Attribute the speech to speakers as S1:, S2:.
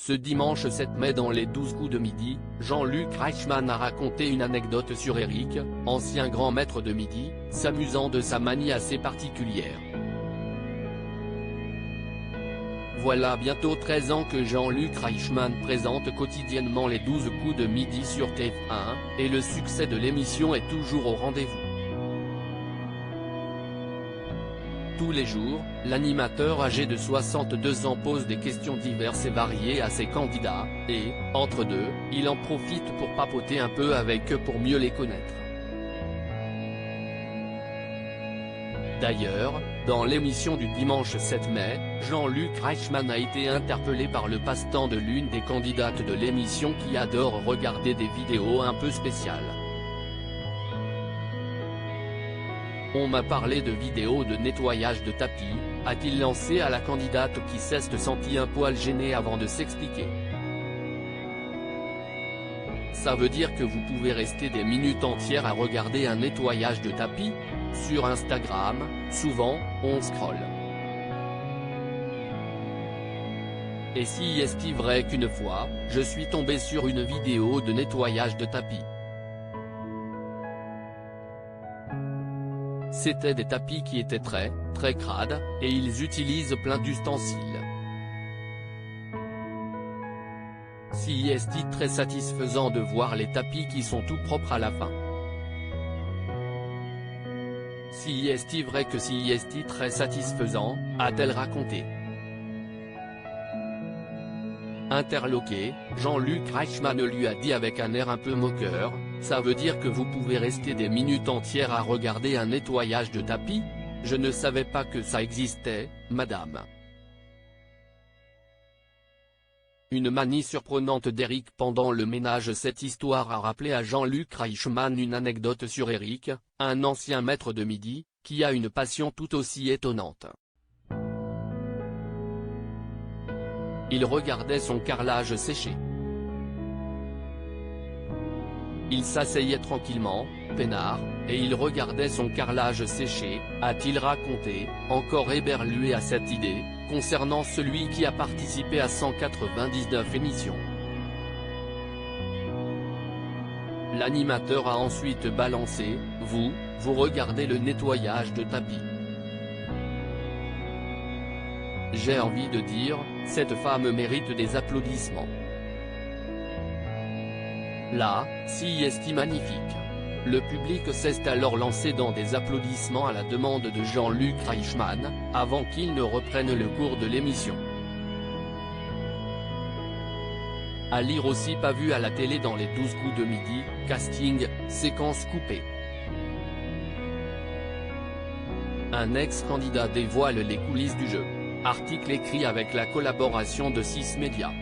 S1: Ce dimanche 7 mai dans les 12 coups de midi, Jean-Luc Reichmann a raconté une anecdote sur Eric, ancien grand maître de midi, s'amusant de sa manie assez particulière. Voilà bientôt 13 ans que Jean-Luc Reichmann présente quotidiennement les 12 coups de midi sur TF1, et le succès de l'émission est toujours au rendez-vous. Tous les jours, l'animateur âgé de 62 ans pose des questions diverses et variées à ses candidats, et, entre deux, il en profite pour papoter un peu avec eux pour mieux les connaître. D'ailleurs, dans l'émission du dimanche 7 mai, Jean-Luc Reichmann a été interpellé par le passe-temps de l'une des candidates de l'émission qui adore regarder des vidéos un peu spéciales. On m'a parlé de vidéos de nettoyage de tapis, a-t-il lancé à la candidate qui s'est sentie un poil gênée avant de s'expliquer. Ça veut dire que vous pouvez rester des minutes entières à regarder un nettoyage de tapis? Sur Instagram, souvent, on scrolle. Et si est-il vrai qu'une fois, je suis tombé sur une vidéo de nettoyage de tapis. C'était des tapis qui étaient très crades, et ils utilisent plein d'ustensiles. Si est-il très satisfaisant de voir les tapis qui sont tout propres à la fin. Si est-il vrai que si est-il très satisfaisant, a-t-elle raconté. Interloqué, Jean-Luc Reichmann lui a dit avec un air un peu moqueur, ça veut dire que vous pouvez rester des minutes entières à regarder un nettoyage de tapis? Je ne savais pas que ça existait, madame. Une manie surprenante d'Eric pendant le ménage. Cette histoire a rappelé à Jean-Luc Reichmann une anecdote sur Eric, un ancien maître de midi, qui a une passion tout aussi étonnante. Il regardait son carrelage sécher. Il s'asseyait tranquillement, peinard, et il regardait son carrelage sécher, a-t-il raconté, encore éberlué à cette idée, concernant celui qui a participé à 199 émissions. L'animateur a ensuite balancé, vous regardez le nettoyage de tapis. J'ai envie de dire, cette femme mérite des applaudissements. Là, si est magnifique. Le public s'est alors lancé dans des applaudissements à la demande de Jean-Luc Reichmann, avant qu'il ne reprenne le cours de l'émission. À lire aussi pas vu à la télé dans les 12 coups de midi, casting, séquence coupée. Un ex-candidat dévoile les coulisses du jeu. Article écrit avec la collaboration de 6 médias.